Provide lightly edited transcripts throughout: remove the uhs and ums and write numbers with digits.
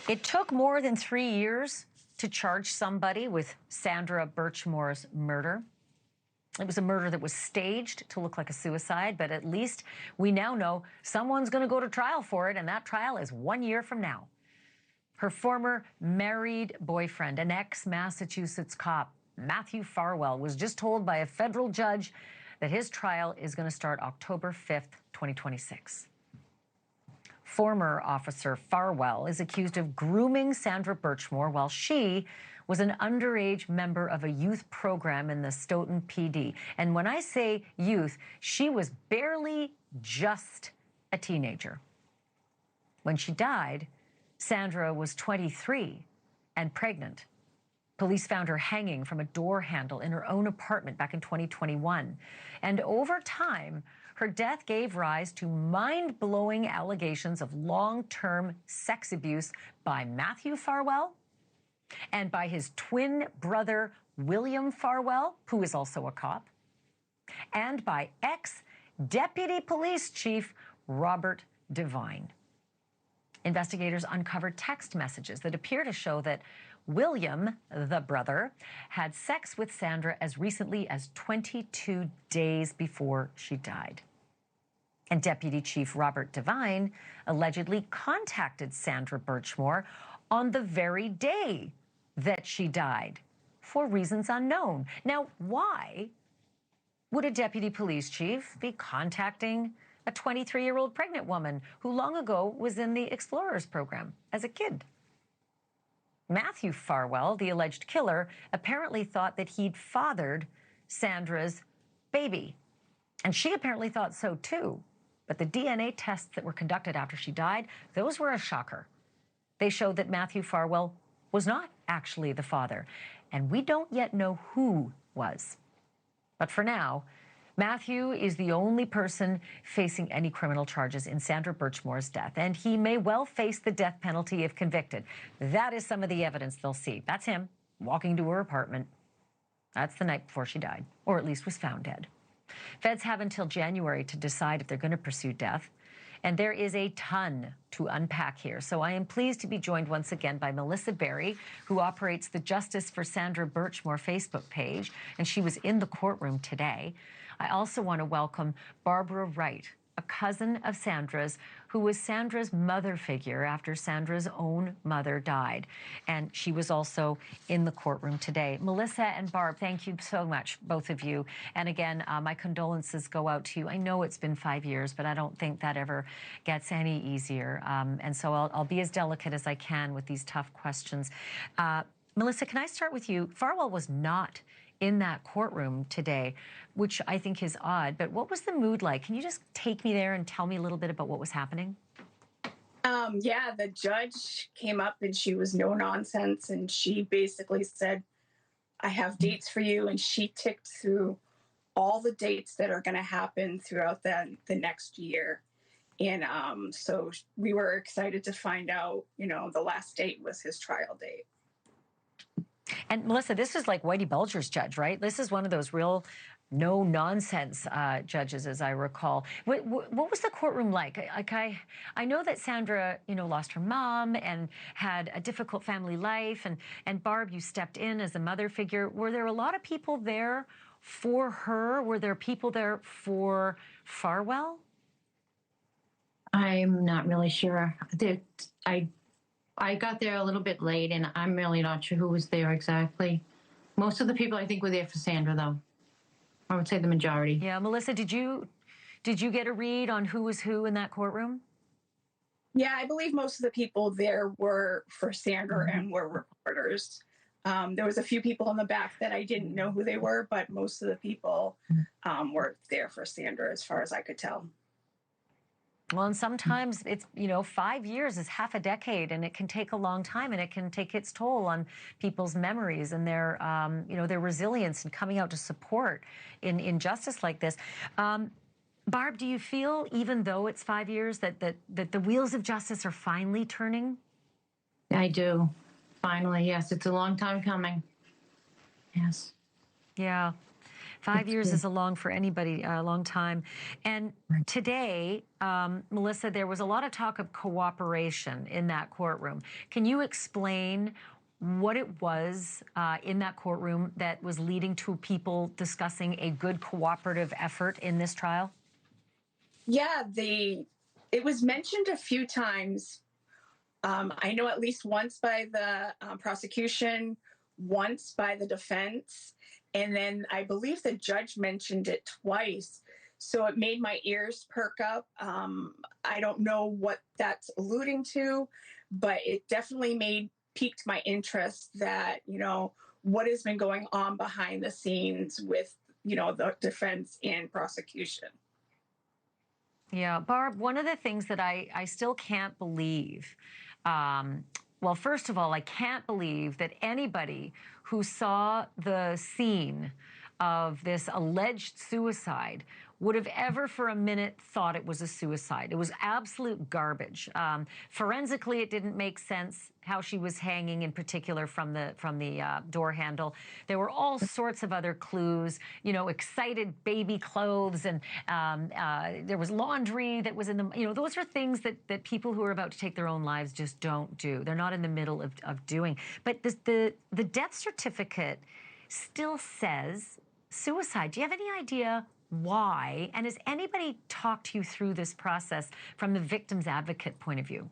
It took more than 3 years to charge somebody with Sandra Birchmore's murder. It was a murder that was staged to look like a suicide, but at least we now know someone's going to go to trial for it, and that trial is 1 year from now. Her former married boyfriend, an ex-Massachusetts cop, Matthew Farwell, was just told by a federal judge that his trial is going to start October 5th, 2026. Former Officer Farwell is accused of grooming Sandra Birchmore while she was an underage member of a youth program in the Stoughton PD. And when I say youth, she was barely just a teenager. When she died, Sandra was 23 and pregnant. Police found her hanging from a door handle in her own apartment back in 2021. And over time, her death gave rise to mind-blowing allegations of long-term sex abuse by Matthew Farwell and by his twin brother, William Farwell, who is also a cop, and by ex-Deputy Police Chief Robert Devine. Investigators uncovered text messages that appear to show that William, the brother, had sex with Sandra as recently as 22 days before she died. And Deputy Chief Robert Devine allegedly contacted Sandra Birchmore on the very day that she died for reasons unknown. Now, why would a deputy police chief be contacting a 23-year-old pregnant woman who long ago was in the Explorers program as a kid? Matthew Farwell, the alleged killer, apparently thought that he'd fathered Sandra's baby. And she apparently thought so too. But the DNA tests that were conducted after she died, those were a shocker. They showed that Matthew Farwell was not actually the father. And we don't yet know who was. But for now, Matthew is the only person facing any criminal charges in Sandra Birchmore's death, and he may well face the death penalty if convicted. That is some of the evidence they'll see. That's him walking to her apartment. That's the night before she died, or at least was found dead. Feds have until January to decide if they're going to pursue death, and there is a ton to unpack here. So I am pleased to be joined once again by Melissa Berry, who operates the Justice for Sandra Birchmore Facebook page, and she was in the courtroom today. I also want to welcome Barbara Wright, a cousin of Sandra's, who was Sandra's mother figure after Sandra's own mother died. And she was also in the courtroom today. Melissa and Barb, thank you so much, both of you. And again, my condolences go out to you. I know it's been 5 years, but I don't think that ever gets any easier. And so I'll be as delicate as I can with these tough questions. Melissa, can I start with you? Farwell was not in that courtroom today, which I think is odd. But what was the mood like? Can you just take me there and tell me a little bit about what was happening? Yeah, the judge came up and she was no nonsense. And she basically said, I have dates for you. And she ticked through all the dates that are going to happen throughout the next year. And so we were excited to find out, the last date was his trial date. And Melissa, this is like Whitey Bulger's judge, right? This is one of those real no-nonsense judges, as I recall. What was the courtroom like? I know that Sandra, lost her mom and had a difficult family life. And Barb, you stepped in as a mother figure. Were there a lot of people there for her? Were there people there for Farwell? I'm not really sure. I got there a little bit late, and I'm really not sure who was there exactly. Most of the people, I think, were there for Sandra, though. I would say the majority. Yeah, Melissa, did you get a read on who was who in that courtroom? Yeah, I believe most of the people there were for Sandra and were reporters. There was a few people in the back that I didn't know who they were, but most of the people were there for Sandra, as far as I could tell. Well, and sometimes it's, 5 years is half a decade, and it can take a long time, and it can take its toll on people's memories and their, their resilience and coming out to support in injustice like this. Barb, do you feel, even though it's 5 years, that the wheels of justice are finally turning? I do. Finally, yes. It's a long time coming. Yes. Yeah. 5 years is a long time. And today, Melissa, there was a lot of talk of cooperation in that courtroom. Can you explain what it was in that courtroom that was leading to people discussing a good cooperative effort in this trial? Yeah, it was mentioned a few times. I know at least once by the prosecution, once by the defense, and then I believe the judge mentioned it twice. So it made my ears perk up. I don't know what that's alluding to, but it definitely piqued my interest that, what has been going on behind the scenes with, the defense and prosecution. Yeah, Barb, one of the things that I still can't believe, well, first of all, I can't believe that anybody who saw the scene of this alleged suicide would have ever for a minute thought it was a suicide. It was absolute garbage. Forensically, it didn't make sense how she was hanging, in particular from the door handle. There were all sorts of other clues, excited baby clothes, and there was laundry that was in the, those are things that people who are about to take their own lives just don't do. They're not in the middle of doing. But the death certificate still says suicide. Do you have any idea why? And has anybody talked you through this process from the victim's advocate point of view?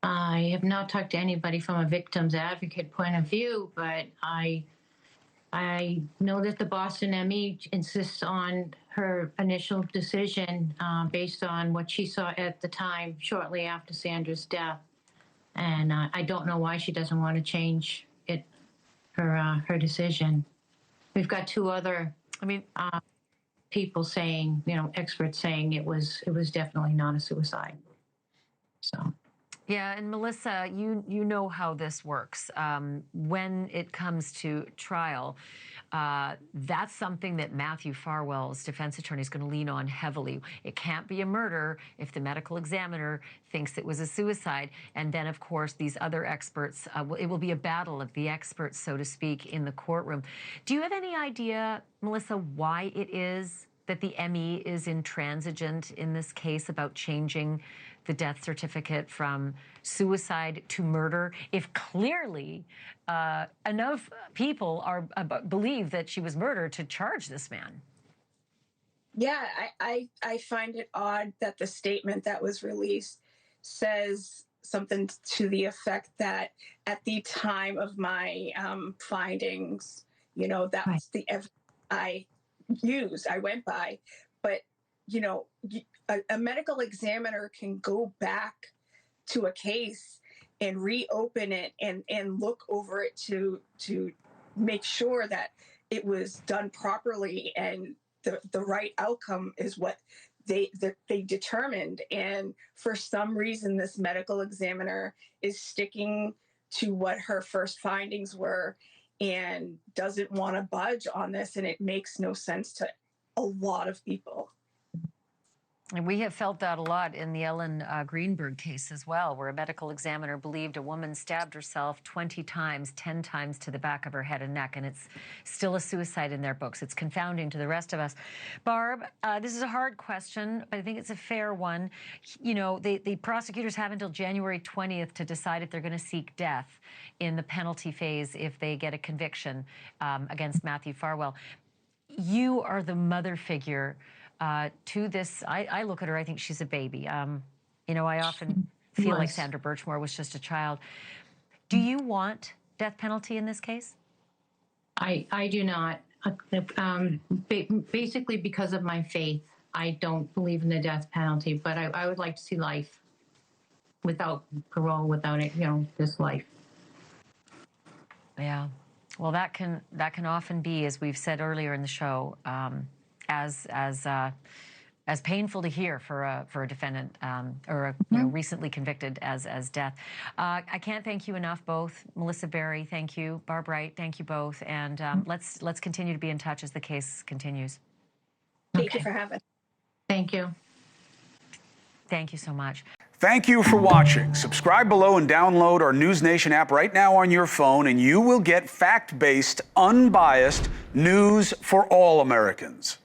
I have not talked to anybody from a victim's advocate point of view, but I know that the Boston ME insists on her initial decision based on what she saw at the time, shortly after Sandra's death. And I don't know why she doesn't want to change her decision. We've got two other people saying, experts saying it was definitely not a suicide. So. Yeah, and Melissa, you know how this works. When it comes to trial, that's something that Matthew Farwell's defense attorney is going to lean on heavily. It can't be a murder if the medical examiner thinks it was a suicide. And then, of course, these other experts, it will be a battle of the experts, so to speak, in the courtroom. Do you have any idea, Melissa, why it is that the ME is intransigent in this case about changing the death certificate from suicide to murder, if clearly enough people believe that she was murdered to charge this man? Yeah, I find it odd that the statement that was released says something to the effect that at the time of my findings, that was the evidence I went by. But, a medical examiner can go back to a case and reopen it and look over it to make sure that it was done properly and the right outcome is what they determined. And for some reason, this medical examiner is sticking to what her first findings were and doesn't want to budge on this. And it makes no sense to a lot of people. And we have felt that a lot in the Ellen Greenberg case as well, where a medical examiner believed a woman stabbed herself 20 times, 10 times to the back of her head and neck, and it's still a suicide in their books. It's confounding to the rest of us. Barb, this is a hard question, but I think it's a fair one. The prosecutors have until January 20th to decide if they're going to seek death in the penalty phase if they get a conviction against Matthew Farwell. You are the mother figure to this. I look at her, I think she's a baby. I often feel like Sandra Birchmore was just a child. Do you want death penalty in this case? I do not. Basically because of my faith. I don't believe in the death penalty, but I would like to see life without parole, without it, this life. Yeah. Well, that can often be, as we've said earlier in the show, as painful to hear for a defendant or a recently convicted as death. I can't thank you enough, both. Melissa Berry, thank you. Barb Wright, thank you both. And let's continue to be in touch as the case continues. Thank you for having. Thank you. Thank you so much. Thank you for watching. Subscribe below and download our NewsNation app right now on your phone, and you will get fact-based, unbiased news for all Americans.